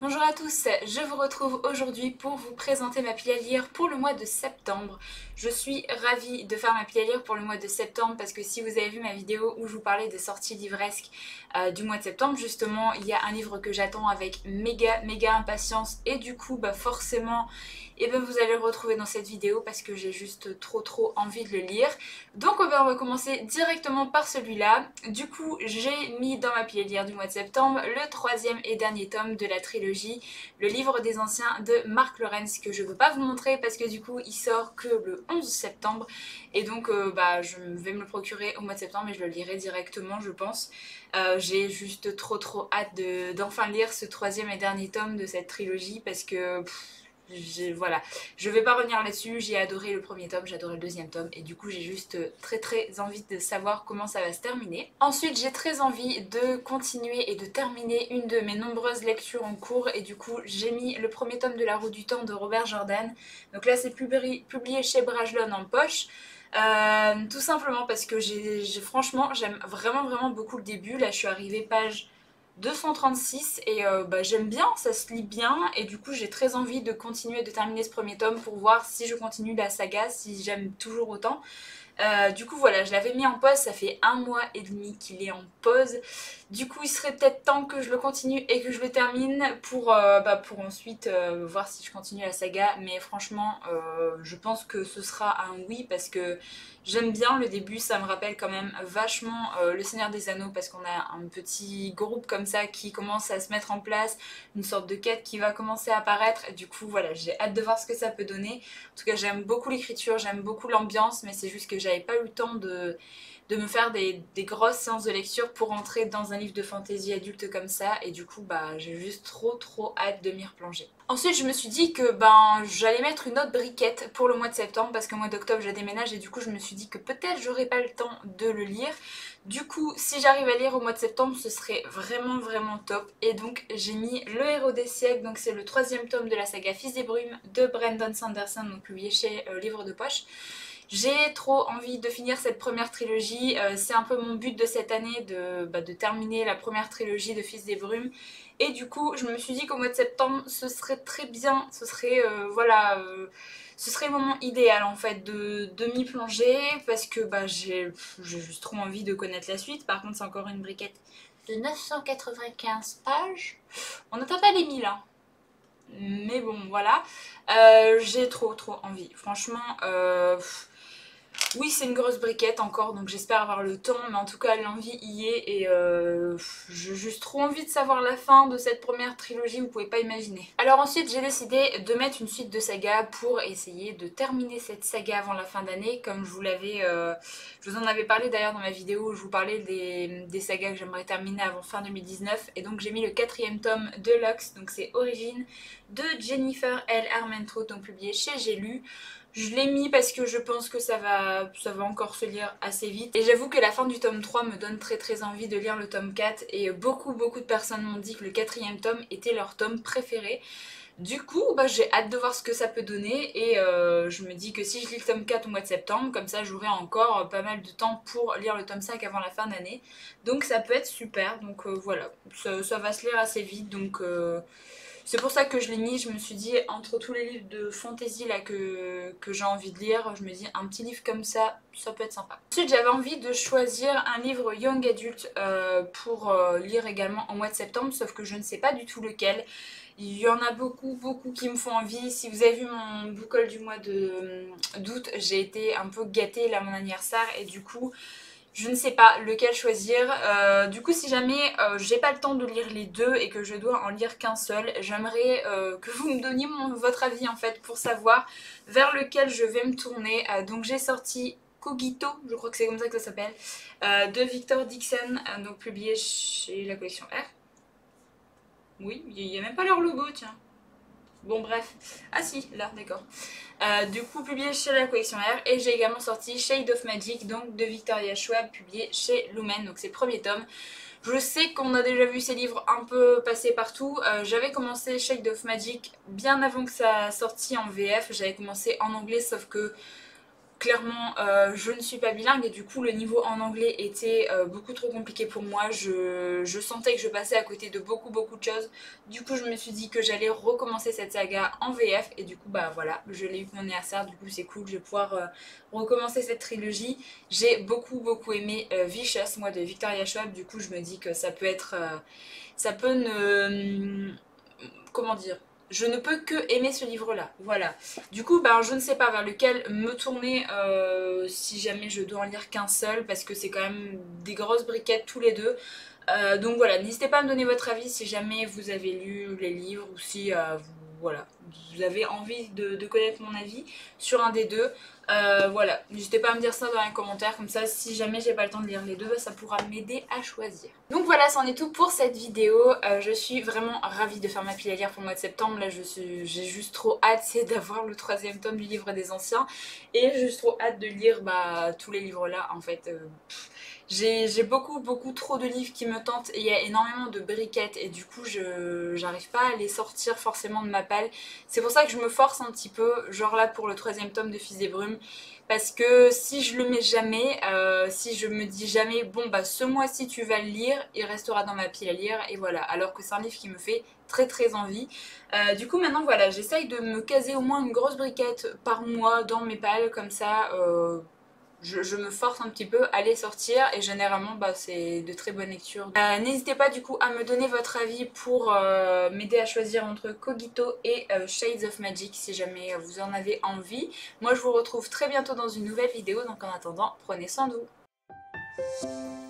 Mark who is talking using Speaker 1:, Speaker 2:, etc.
Speaker 1: Bonjour à tous, je vous retrouve aujourd'hui pour vous présenter ma pile à lire pour le mois de septembre. Je suis ravie de faire ma pile à lire pour le mois de septembre parce que si vous avez vu ma vidéo où je vous parlais des sorties livresques du mois de septembre, justement il y a un livre que j'attends avec méga impatience et du coup forcément vous allez le retrouver dans cette vidéo parce que j'ai juste trop envie de le lire. Donc on va commencer directement par celui-là. Du coup j'ai mis dans ma pile à lire du mois de septembre le troisième et dernier tome de la trilogie Le Livre des Anciens de Mark Lawrence, que je ne veux pas vous montrer parce que du coup il sort que le 11 septembre et donc je vais me le procurer au mois de septembre et je le lirai directement je pense. J'ai juste trop hâte d'enfin lire ce troisième et dernier tome de cette trilogie parce que voilà, je vais pas revenir là-dessus, j'ai adoré le premier tome, j'ai adoré le deuxième tome et du coup j'ai juste très envie de savoir comment ça va se terminer. Ensuite j'ai très envie de continuer et de terminer une de mes nombreuses lectures en cours et du coup j'ai mis le premier tome de La Roue du Temps de Robert Jordan. Donc là c'est publié chez Brajlon en poche. Tout simplement parce que franchement j'aime vraiment beaucoup le début. Là je suis arrivée page 236 et j'aime bien, ça se lit bien et du coup j'ai très envie de continuer de terminer ce premier tome pour voir si je continue la saga, si j'aime toujours autant. Du coup voilà, je l'avais mis en pause, ça fait 1 mois et demi qu'il est en pause. Du coup il serait peut-être temps que je le continue et que je le termine pour ensuite voir si je continue la saga. Mais franchement je pense que ce sera un oui parce que j'aime bien le début, ça me rappelle quand même vachement le Seigneur des Anneaux parce qu'on a un petit groupe comme ça qui commence à se mettre en place, une sorte de quête qui va commencer à apparaître. Du coup voilà, j'ai hâte de voir ce que ça peut donner. En tout cas j'aime beaucoup l'écriture, j'aime beaucoup l'ambiance, mais c'est juste que j'avais pas eu le temps de me faire des grosses séances de lecture pour entrer dans un livre de fantasy adulte comme ça et du coup j'ai juste trop hâte de m'y replonger. Ensuite je me suis dit que j'allais mettre une autre briquette pour le mois de septembre parce qu'au mois d'octobre je déménage et du coup je me suis dit que peut-être j'aurais pas le temps de le lire. Du coup si j'arrive à lire au mois de septembre ce serait vraiment top et donc j'ai mis Le Héros des siècles, donc c'est le troisième tome de la saga Fils des Brumes de Brandon Sanderson, donc publié chez Livre de Poche. J'ai trop envie de finir cette première trilogie, c'est un peu mon but de cette année de terminer la première trilogie de Fils des Brumes et du coup je me suis dit qu'au mois de septembre ce serait très bien, ce serait ce serait le moment idéal en fait de m'y plonger parce que j'ai juste trop envie de connaître la suite. Par contre c'est encore une briquette de 995 pages, on n'atteint pas les 1000 hein. Mais bon voilà, j'ai trop envie, franchement oui c'est une grosse briquette encore donc j'espère avoir le temps mais en tout cas l'envie y est et j'ai juste trop envie de savoir la fin de cette première trilogie, vous pouvez pas imaginer. Alors ensuite j'ai décidé de mettre une suite de saga pour essayer de terminer cette saga avant la fin d'année comme je vous en avais parlé d'ailleurs dans ma vidéo où je vous parlais des sagas que j'aimerais terminer avant fin 2019 et donc j'ai mis le quatrième tome de Lux, donc c'est Origine de Jennifer L. Armentrout, donc publié chez J'ai lu. Je l'ai mis parce que je pense que ça va encore se lire assez vite. Et j'avoue que la fin du tome 3 me donne très envie de lire le tome 4. Et beaucoup de personnes m'ont dit que le quatrième tome était leur tome préféré. Du coup, j'ai hâte de voir ce que ça peut donner. Et je me dis que si je lis le tome 4 au mois de septembre, comme ça j'aurai encore pas mal de temps pour lire le tome 5 avant la fin d'année. Donc ça peut être super. Donc voilà, ça va se lire assez vite. Donc c'est pour ça que je l'ai mis, je me suis dit, entre tous les livres de fantasy là que j'ai envie de lire, je me dis un petit livre comme ça peut être sympa. Ensuite j'avais envie de choisir un livre young adulte pour lire également en mois de septembre, sauf que je ne sais pas du tout lequel. Il y en a beaucoup qui me font envie. Si vous avez vu mon book haul du mois d'août, j'ai été un peu gâtée là à mon anniversaire et du coup je ne sais pas lequel choisir. Du coup, si jamais j'ai pas le temps de lire les deux et que je dois en lire qu'un seul, j'aimerais que vous me donniez votre avis en fait pour savoir vers lequel je vais me tourner. Donc j'ai sorti Cogito, je crois que c'est comme ça que ça s'appelle, de Victor Dixon, donc publié chez la collection R. Oui, il n'y a même pas leur logo, tiens. Bon bref, ah si, là, d'accord. Du coup publié chez la collection R et j'ai également sorti Shade of Magic donc de Victoria Schwab publié chez Lumen, donc c'est le premier tome. Je sais qu'on a déjà vu ces livres un peu passer partout, j'avais commencé Shade of Magic bien avant que ça sorti en VF, j'avais commencé en anglais sauf que clairement je ne suis pas bilingue et du coup le niveau en anglais était beaucoup trop compliqué pour moi. Je sentais que je passais à côté de beaucoup de choses. Du coup je me suis dit que j'allais recommencer cette saga en VF et du coup bah voilà, je l'ai eu pour mon anniversaire, du coup c'est cool, je vais pouvoir recommencer cette trilogie. J'ai beaucoup aimé Vicious, moi de Victoria Schwab, du coup je me dis que ça peut être... ça peut ne... comment dire, je ne peux que aimer ce livre-là, voilà. Du coup, ben, je ne sais pas vers lequel me tourner si jamais je dois en lire qu'un seul, parce que c'est quand même des grosses briquettes tous les deux. Donc voilà, n'hésitez pas à me donner votre avis si jamais vous avez lu les livres ou si voilà, vous avez envie de connaître mon avis sur un des deux. Voilà, n'hésitez pas à me dire ça dans les commentaires, comme ça si jamais j'ai pas le temps de lire les deux, bah, ça pourra m'aider à choisir. Donc voilà, c'en est tout pour cette vidéo. Je suis vraiment ravie de faire ma pile à lire pour le mois de septembre. Là j'ai juste trop hâte, c'est d'avoir le 3e tome du livre des anciens. Et j'ai juste trop hâte de lire bah, tous les livres là en fait. J'ai beaucoup trop de livres qui me tentent et il y a énormément de briquettes et du coup j'arrive pas à les sortir forcément de ma palle. C'est pour ça que je me force un petit peu, genre là pour le 3e tome de Fils des Brumes, parce que si je le mets jamais, si je me dis jamais bon bah ce mois-ci tu vas le lire, il restera dans ma pile à lire et voilà, alors que c'est un livre qui me fait très envie. Du coup maintenant voilà, j'essaye de me caser au moins une grosse briquette par mois dans mes palles comme ça. Je me force un petit peu à les sortir et généralement bah, c'est de très bonnes lectures. N'hésitez pas du coup à me donner votre avis pour m'aider à choisir entre Cogito et Shades of Magic si jamais vous en avez envie. Moi je vous retrouve très bientôt dans une nouvelle vidéo, donc en attendant prenez soin de vous.